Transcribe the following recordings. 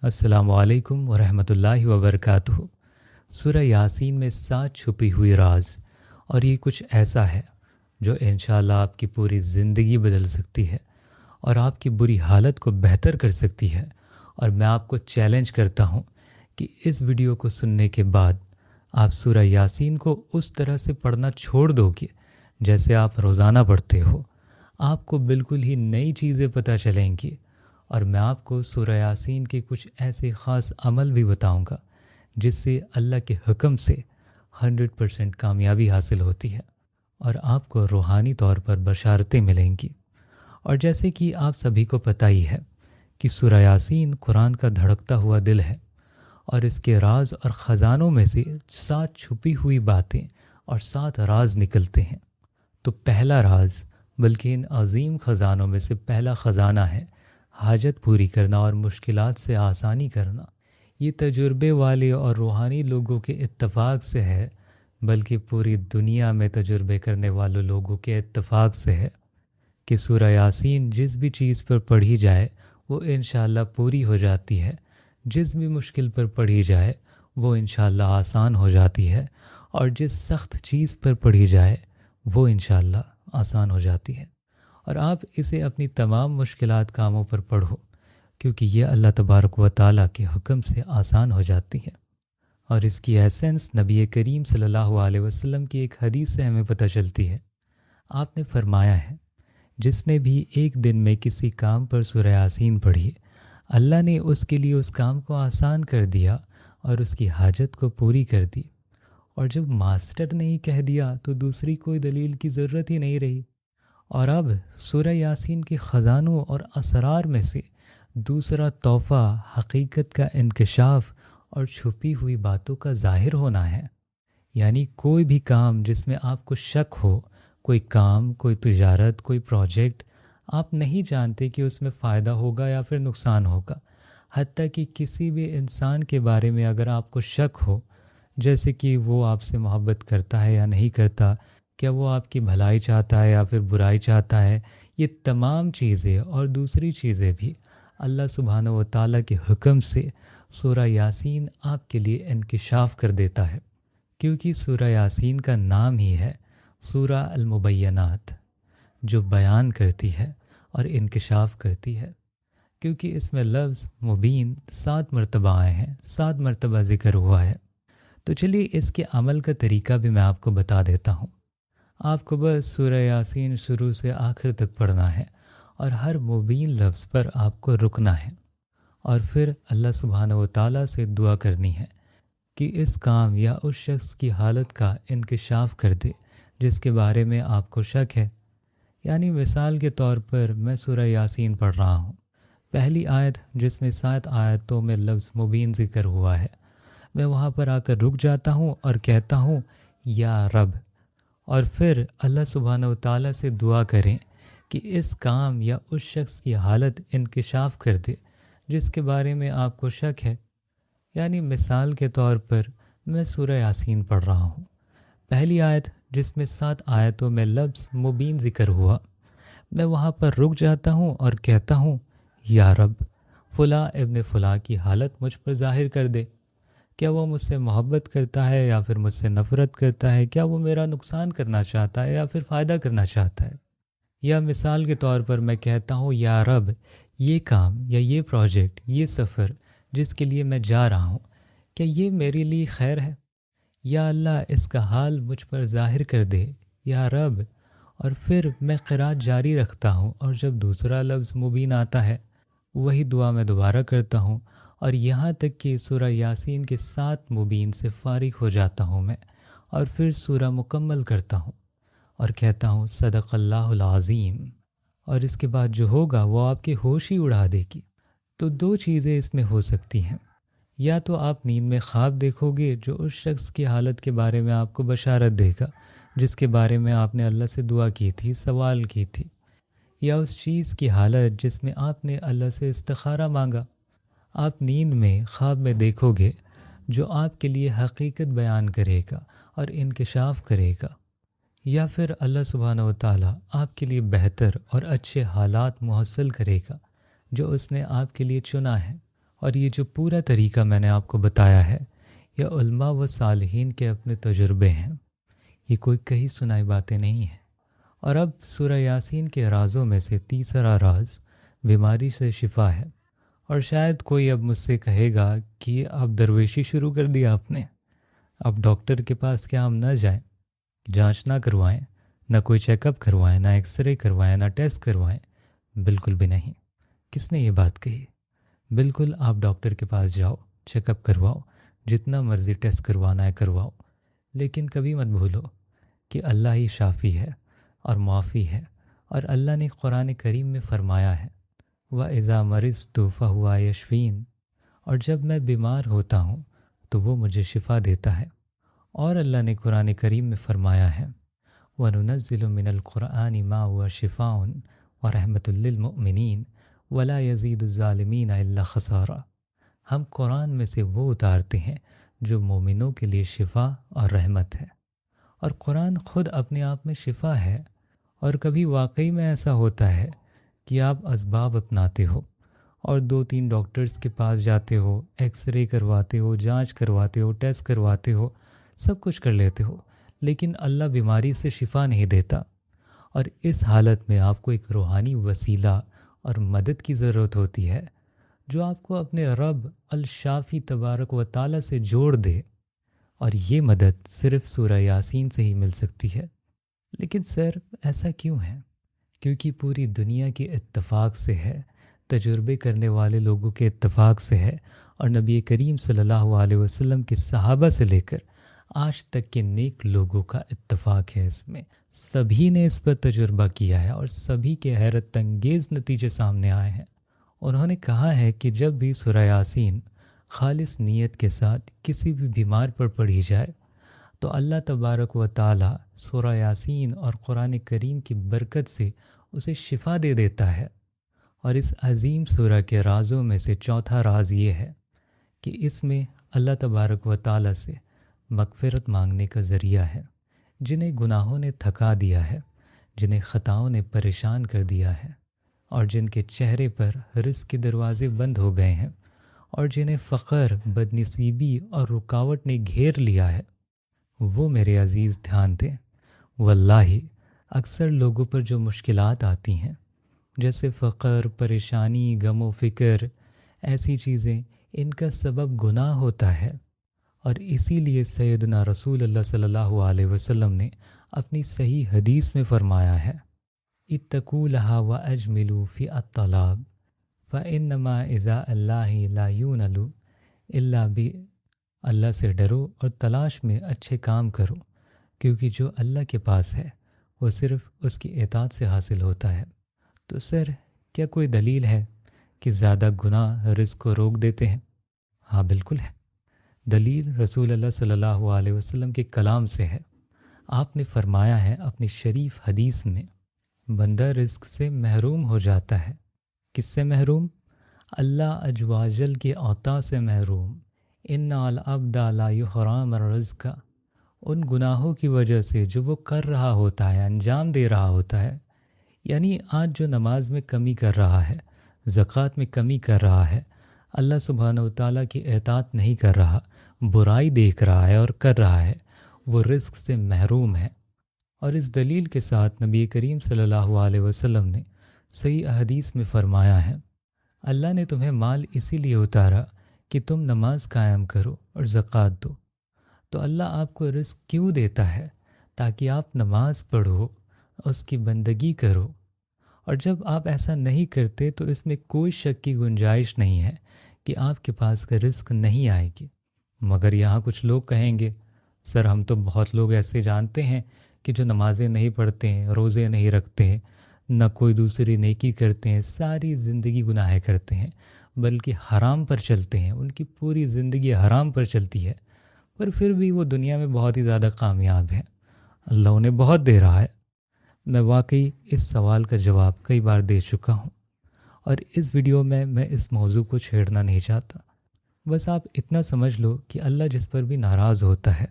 السلام علیکم ورحمۃ اللہ وبرکاتہ۔ سورہ یاسین میں 7 چھپی ہوئی راز، اور یہ کچھ ایسا ہے جو انشاءاللہ آپ کی پوری زندگی بدل سکتی ہے اور آپ کی بری حالت کو بہتر کر سکتی ہے۔ اور میں آپ کو چیلنج کرتا ہوں کہ اس ویڈیو کو سننے کے بعد آپ سورہ یاسین کو اس طرح سے پڑھنا چھوڑ دو گے جیسے آپ روزانہ پڑھتے ہو۔ آپ کو بالکل ہی نئی چیزیں پتہ چلیں گی، اور میں آپ کو سورہ یاسین کے کچھ ایسے خاص عمل بھی بتاؤں گا جس سے اللہ کے حکم سے 100% کامیابی حاصل ہوتی ہے اور آپ کو روحانی طور پر بشارتیں ملیں گی۔ اور جیسے کہ آپ سبھی کو پتہ ہی ہے کہ سورہ یاسین قرآن کا دھڑکتا ہوا دل ہے، اور اس کے راز اور خزانوں میں سے 7 چھپی ہوئی باتیں اور 7 راز نکلتے ہیں۔ تو پہلا راز، بلکہ ان عظیم خزانوں میں سے پہلا خزانہ ہے حاجت پوری کرنا اور مشکلات سے آسانی کرنا۔ یہ تجربے والے اور روحانی لوگوں کے اتفاق سے ہے، بلکہ پوری دنیا میں تجربے کرنے والے لوگوں کے اتفاق سے ہے کہ سورہ یاسین جس بھی چیز پر پڑھی جائے وہ انشاءاللہ پوری ہو جاتی ہے، جس بھی مشکل پر پڑھی جائے وہ انشاءاللہ آسان ہو جاتی ہے، اور جس سخت چیز پر پڑھی جائے وہ انشاءاللہ آسان ہو جاتی ہے۔ اور آپ اسے اپنی تمام مشکلات کاموں پر پڑھو، کیونکہ یہ اللہ تبارک و تعالیٰ کے حکم سے آسان ہو جاتی ہے۔ اور اس کی ایسنس نبی کریم صلی اللہ علیہ وسلم کی ایک حدیث سے ہمیں پتہ چلتی ہے۔ آپ نے فرمایا ہے، جس نے بھی ایک دن میں کسی کام پر سورہ یاسین پڑھی، اللہ نے اس کے لیے اس کام کو آسان کر دیا اور اس کی حاجت کو پوری کر دی۔ اور جب ماسٹر نے ہی کہہ دیا تو دوسری کوئی دلیل کی ضرورت ہی نہیں رہی۔ اور اب سورہ یاسین کے خزانوں اور اسرار میں سے دوسرا تحفہ حقیقت کا انکشاف اور چھپی ہوئی باتوں کا ظاہر ہونا ہے۔ یعنی کوئی بھی کام جس میں آپ کو شک ہو، کوئی کام، کوئی تجارت، کوئی پروجیکٹ، آپ نہیں جانتے کہ اس میں فائدہ ہوگا یا پھر نقصان ہوگا۔ حتیٰ کہ کسی بھی انسان کے بارے میں اگر آپ کو شک ہو، جیسے کہ وہ آپ سے محبت کرتا ہے یا نہیں کرتا، کیا وہ آپ کی بھلائی چاہتا ہے یا پھر برائی چاہتا ہے، یہ تمام چیزیں اور دوسری چیزیں بھی اللہ سبحانہ و تعالیٰ کے حکم سے سورہ یاسین آپ کے لیے انکشاف کر دیتا ہے، کیونکہ سورہ یاسین کا نام ہی ہے سورہ المبینات، جو بیان کرتی ہے اور انکشاف کرتی ہے، کیونکہ اس میں لفظ مبین 7 مرتبہ آئے ہیں، 7 مرتبہ ذکر ہوا ہے۔ تو چلیے اس کے عمل کا طریقہ بھی میں آپ کو بتا دیتا ہوں۔ آپ کو بس سورہ یاسین شروع سے آخر تک پڑھنا ہے، اور ہر مبین لفظ پر آپ کو رکنا ہے، اور پھر اللہ سبحانہ و تعالیٰ سے دعا کرنی ہے کہ اس کام یا اس شخص کی حالت کا انکشاف کر دے جس کے بارے میں آپ کو شک ہے۔ یعنی مثال کے طور پر میں سورہ یاسین پڑھ رہا ہوں، پہلی آیت جس میں 7 آیتوں میں لفظ مبین ذکر ہوا ہے، میں وہاں پر آ کر رک جاتا ہوں اور کہتا ہوں یا رب، اور پھر اللہ سبحانہ و تعالیٰ سے دعا کریں کہ اس کام یا اس شخص کی حالت انکشاف کر دے جس کے بارے میں آپ کو شک ہے۔ یعنی مثال کے طور پر میں سورہ یاسین پڑھ رہا ہوں، پہلی آیت جس میں 7 آیتوں میں لفظ مبین ذکر ہوا، میں وہاں پر رک جاتا ہوں اور کہتا ہوں یا رب، فلاں ابن فلاں کی حالت مجھ پر ظاہر کر دے۔ کیا وہ مجھ سے محبت کرتا ہے یا پھر مجھ سے نفرت کرتا ہے؟ کیا وہ میرا نقصان کرنا چاہتا ہے یا پھر فائدہ کرنا چاہتا ہے؟ یا مثال کے طور پر میں کہتا ہوں یا رب، یہ کام یا یہ پروجیکٹ، یہ سفر جس کے لیے میں جا رہا ہوں، کیا یہ میرے لیے خیر ہے؟ یا اللہ، اس کا حال مجھ پر ظاہر کر دے یا رب۔ اور پھر میں قرات جاری رکھتا ہوں، اور جب دوسرا لفظ مبین آتا ہے وہی دعا میں دوبارہ کرتا ہوں، اور یہاں تک کہ سورہ یاسین کے 7 مبین سے فارغ ہو جاتا ہوں میں، اور پھر سورہ مکمل کرتا ہوں اور کہتا ہوں صدق اللہ العظیم۔ اور اس کے بعد جو ہوگا وہ آپ کے ہوش ہی اڑا دے گی۔ تو 2 چیزیں اس میں ہو سکتی ہیں، یا تو آپ نیند میں خواب دیکھو گے جو اس شخص کی حالت کے بارے میں آپ کو بشارت دے گا جس کے بارے میں آپ نے اللہ سے دعا کی تھی، سوال کی تھی، یا اس چیز کی حالت جس میں آپ نے اللہ سے استخارہ مانگا، آپ نیند میں خواب میں دیکھو گے جو آپ کے لیے حقیقت بیان کرے گا اور انکشاف کرے گا۔ یا پھر اللہ سبحانہ و تعالیٰ آپ کے لیے بہتر اور اچھے حالات محصل کرے گا جو اس نے آپ کے لیے چنا ہے، اور یہ جو پورا طریقہ میں نے آپ کو بتایا ہے یہ علماء و صالحین کے اپنے تجربے ہیں، یہ کوئی کہیں سنائی باتیں نہیں ہیں۔ اور اب سورہ یاسین کے رازوں میں سے تیسرا راز بیماری سے شفا ہے۔ اور شاید کوئی اب مجھ سے کہے گا کہ اب درویشی شروع کر دیا آپ نے، اب ڈاکٹر کے پاس کیا ہم نہ جائیں، جانچ نہ کروائیں، نہ کوئی چیک اپ کروائیں، نہ ایکس رے کروائیں، نہ ٹیسٹ کروائیں؟ بالکل بھی نہیں۔ کس نے یہ بات کہی؟ بالکل آپ ڈاکٹر کے پاس جاؤ، چیک اپ کرواؤ، جتنا مرضی ٹیسٹ کروانا ہے کرواؤ، لیکن کبھی مت بھولو کہ اللہ ہی شافی ہے اور معافی ہے، اور اللہ نے قرآن کریم میں فرمایا ہے وَإِذَا مَرِضْتُ فَهُوَ يَشْفِينِ، اور جب میں بیمار ہوتا ہوں تو وہ مجھے شفا دیتا ہے۔ اور اللہ نے قرآن کریم میں فرمایا ہے وَنُنَزِّلُ مِنَ الْقُرْآنِ مَا هُوَ شِفَاءٌ وَرَحْمَةٌ لِّلْمُؤْمِنِينَ وَلَا يَزِيدُ الظَّالِمِينَ إِلَّا خَسَارًا، ہم قرآن میں سے وہ اتارتے ہیں جو مومنوں کے لیے شفا اور رحمت ہے۔ اور قرآن خود اپنے آپ میں شفا ہے۔ اور کبھی واقعی میں ایسا ہوتا ہے کہ آپ اسباب اپناتے ہو اور 2-3 ڈاکٹرز کے پاس جاتے ہو، ایکس رے کرواتے ہو، جانچ کرواتے ہو، ٹیسٹ کرواتے ہو، سب کچھ کر لیتے ہو، لیکن اللہ بیماری سے شفا نہیں دیتا، اور اس حالت میں آپ کو ایک روحانی وسیلہ اور مدد کی ضرورت ہوتی ہے جو آپ کو اپنے رب الشافی تبارک و تعالیٰ سے جوڑ دے، اور یہ مدد صرف سورہ یاسین سے ہی مل سکتی ہے۔ لیکن سر ایسا کیوں ہے؟ کیونکہ پوری دنیا کے اتفاق سے ہے، تجربے کرنے والے لوگوں کے اتفاق سے ہے، اور نبی کریم صلی اللہ علیہ وسلم کے صحابہ سے لے کر آج تک کے نیک لوگوں کا اتفاق ہے، اس میں سبھی نے اس پر تجربہ کیا ہے اور سبھی کے حیرت انگیز نتیجے سامنے آئے ہیں۔ انہوں نے کہا ہے کہ جب بھی سورہ یاسین خالص نیت کے ساتھ کسی بھی بیمار پر پڑھی جائے تو اللہ تبارک و تعالی سورہ یاسین اور قرآن کریم کی برکت سے اسے شفا دے دیتا ہے۔ اور اس عظیم سورہ کے رازوں میں سے چوتھا راز یہ ہے کہ اس میں اللہ تبارک و تعالی سے مغفرت مانگنے کا ذریعہ ہے۔ جنہیں گناہوں نے تھکا دیا ہے، جنہیں خطاؤں نے پریشان کر دیا ہے، اور جن کے چہرے پر رزق کے دروازے بند ہو گئے ہیں، اور جنہیں فقر، بدنصیبی اور رکاوٹ نے گھیر لیا ہے، وہ میرے عزیز دھیان دیں۔ واللہ اکثر لوگوں پر جو مشکلات آتی ہیں جیسے فقر، پریشانی، غم و فکر، ایسی چیزیں، ان کا سبب گناہ ہوتا ہے، اور اسی لیے سیدنا رسول اللہ صلی اللہ علیہ وسلم نے اپنی صحیح حدیث میں فرمایا ہے اتقوا لها واجملوا فی الطلب فانما اذا اللہ لا ينال الا اللہ سے ڈرو اور تلاش میں اچھے کام کرو، کیونکہ جو اللہ کے پاس ہے وہ صرف اس کی اطاعت سے حاصل ہوتا ہے۔ تو سر کیا کوئی دلیل ہے کہ زیادہ گناہ رزق کو روک دیتے ہیں؟ ہاں بالکل ہے۔ دلیل رسول اللہ صلی اللہ علیہ وسلم کے کلام سے ہے۔ آپ نے فرمایا ہے اپنی شریف حدیث میں بندہ رزق سے محروم ہو جاتا ہے۔ کس سے محروم؟ اللہ عزوجل کے عطا سے محروم۔ ان العبد لا يحرم الرزق، ان گناہوں کی وجہ سے جو وہ کر رہا ہوتا ہے، انجام دے رہا ہوتا ہے۔ یعنی آج جو نماز میں کمی کر رہا ہے، زکوٰۃ میں کمی کر رہا ہے، اللہ سبحانہ وتعالیٰ کی اطاعت نہیں کر رہا، برائی دیکھ رہا ہے اور کر رہا ہے، وہ رزق سے محروم ہے۔ اور اس دلیل کے ساتھ نبی کریم صلی اللہ علیہ وسلم نے صحیح احادیث میں فرمایا ہے اللہ نے تمہیں مال اسی لیے اتارا کہ تم نماز قائم کرو اور زکوٰۃ دو۔ تو اللہ آپ کو رزق کیوں دیتا ہے؟ تاکہ آپ نماز پڑھو، اس کی بندگی کرو، اور جب آپ ایسا نہیں کرتے تو اس میں کوئی شک کی گنجائش نہیں ہے کہ آپ کے پاس کا رزق نہیں آئے گی۔ مگر یہاں کچھ لوگ کہیں گے سر ہم تو بہت لوگ ایسے جانتے ہیں کہ جو نمازیں نہیں پڑھتے ہیں، روزے نہیں رکھتے ہیں، نہ کوئی دوسری نیکی کرتے ہیں، ساری زندگی گناہ کرتے ہیں، بلکہ حرام پر چلتے ہیں، ان کی پوری زندگی حرام پر چلتی ہے، پر پھر بھی وہ دنیا میں بہت ہی زیادہ کامیاب ہیں، اللہ انہیں بہت دے رہا ہے۔ میں واقعی اس سوال کا جواب کئی بار دے چکا ہوں، اور اس ویڈیو میں اس موضوع کو چھیڑنا نہیں چاہتا۔ بس آپ اتنا سمجھ لو کہ اللہ جس پر بھی ناراض ہوتا ہے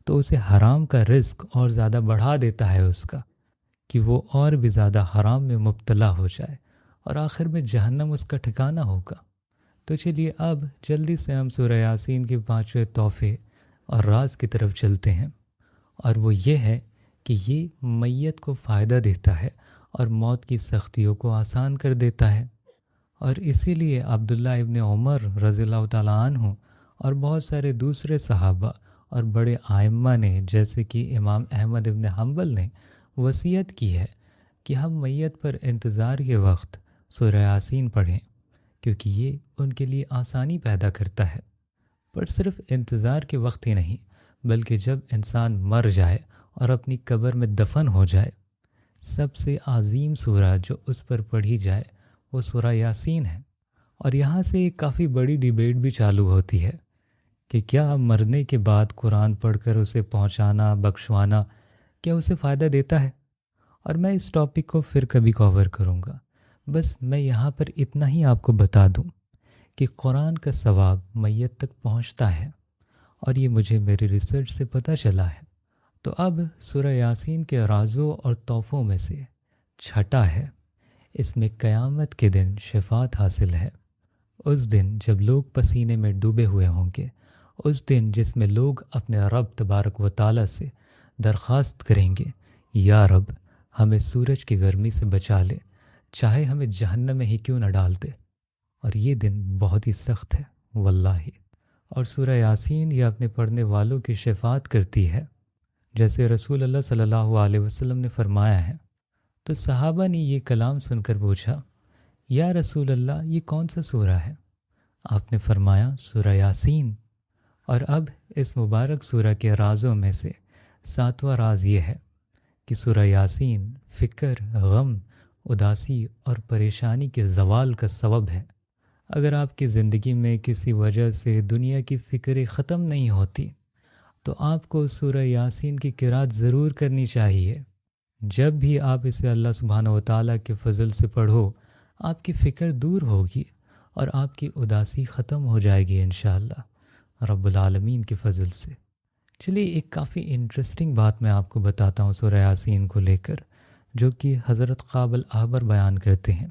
تو اسے حرام کا رزق اور زیادہ بڑھا دیتا ہے اس کا، کہ وہ اور بھی زیادہ حرام میں مبتلا ہو جائے اور آخر میں جہنم اس کا ٹھکانہ ہوگا۔ تو چلیے اب جلدی سے ہم سورہ یاسین کے 5ویں تحفے اور راز کی طرف چلتے ہیں، اور وہ یہ ہے کہ یہ میت کو فائدہ دیتا ہے اور موت کی سختیوں کو آسان کر دیتا ہے۔ اور اسی لیے عبداللہ ابن عمر رضی اللہ تعالیٰ عنہ اور بہت سارے دوسرے صحابہ اور بڑے آئمہ نے، جیسے کہ امام احمد ابن حنبل نے وصیت کی ہے کہ ہم میت پر انتظار کے وقت سورہ یاسین پڑھیں، کیونکہ یہ ان کے لیے آسانی پیدا کرتا ہے۔ پر صرف انتظار کے وقت ہی نہیں، بلکہ جب انسان مر جائے اور اپنی قبر میں دفن ہو جائے، سب سے عظیم سورہ جو اس پر پڑھی جائے وہ سورہ یاسین ہے۔ اور یہاں سے ایک کافی بڑی ڈیبیٹ بھی چالو ہوتی ہے کہ کیا مرنے کے بعد قرآن پڑھ کر اسے پہنچانا، بخشوانا، کیا اسے فائدہ دیتا ہے؟ اور میں اس ٹاپک کو پھر کبھی کور کروں گا، بس میں یہاں پر اتنا ہی آپ کو بتا دوں کہ قرآن کا ثواب میت تک پہنچتا ہے، اور یہ مجھے میری ریسرچ سے پتہ چلا ہے۔ تو اب سورہ یاسین کے رازوں اور تحفوں میں سے چھٹا ہے، اس میں قیامت کے دن شفاعت حاصل ہے۔ اس دن جب لوگ پسینے میں ڈوبے ہوئے ہوں گے، اس دن جس میں لوگ اپنے رب تبارک و تعالیٰ سے درخواست کریں گے، یا رب ہمیں سورج کی گرمی سے بچا لے، چاہے ہمیں جہنم میں ہی کیوں نہ ڈال دے۔ اور یہ دن بہت ہی سخت ہے واللہ۔ اور سورہ یاسین یہ اپنے پڑھنے والوں کی شفاعت کرتی ہے، جیسے رسول اللہ صلی اللہ علیہ وسلم نے فرمایا ہے۔ تو صحابہ نے یہ کلام سن کر پوچھا، یا رسول اللہ یہ کون سا سورہ ہے؟ آپ نے فرمایا سورہ یاسین۔ اور اب اس مبارک سورہ کے رازوں میں سے 7واں راز یہ ہے کہ سورہ یاسین فکر، غم، اداسی اور پریشانی کے زوال کا سبب ہے۔ اگر آپ کی زندگی میں کسی وجہ سے دنیا کی فکریں ختم نہیں ہوتی تو آپ کو سورہ یاسین کی قرأت ضرور کرنی چاہیے۔ جب بھی آپ اسے اللہ سبحانہ و تعالیٰ کے فضل سے پڑھو، آپ کی فکر دور ہوگی اور آپ کی اداسی ختم ہو جائے گی انشاءاللہ رب العالمین کے فضل سے۔ چلیے ایک کافی انٹرسٹنگ بات میں آپ کو بتاتا ہوں سورہ یاسین کو لے کر، جو کہ حضرت قابل احبر بیان کرتے ہیں۔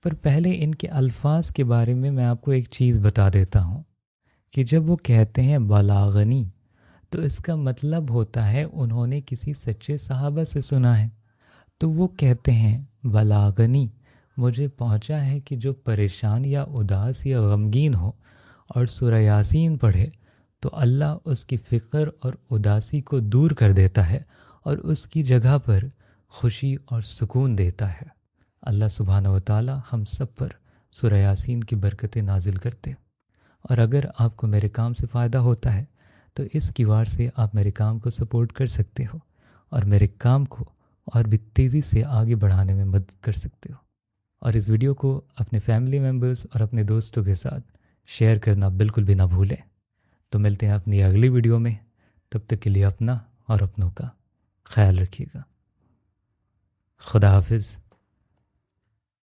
پر پہلے ان کے الفاظ کے بارے میں آپ کو ایک چیز بتا دیتا ہوں کہ جب وہ کہتے ہیں بلاغنی، تو اس کا مطلب ہوتا ہے انہوں نے کسی سچے صحابہ سے سنا ہے۔ تو وہ کہتے ہیں بلاغنی، مجھے پہنچا ہے کہ جو پریشان یا اداس یا غمگین ہو اور سورہ یاسین پڑھے تو اللہ اس کی فکر اور اداسی کو دور کر دیتا ہے اور اس کی جگہ پر خوشی اور سکون دیتا ہے۔ اللہ سبحانہ و تعالی ہم سب پر سورہ یاسین کی برکتیں نازل کرتے۔ اور اگر آپ کو میرے کام سے فائدہ ہوتا ہے تو اس کیوار سے آپ میرے کام کو سپورٹ کر سکتے ہو اور میرے کام کو اور بھی تیزی سے آگے بڑھانے میں مدد کر سکتے ہو۔ اور اس ویڈیو کو اپنے فیملی ممبرز اور اپنے دوستوں کے ساتھ شیئر کرنا بالکل بھی نہ بھولیں۔ تو ملتے ہیں اپنی اگلی ویڈیو میں، تب تک کے لیے اپنا اور اپنوں کا خیال رکھیے گا۔ خدا حافظ۔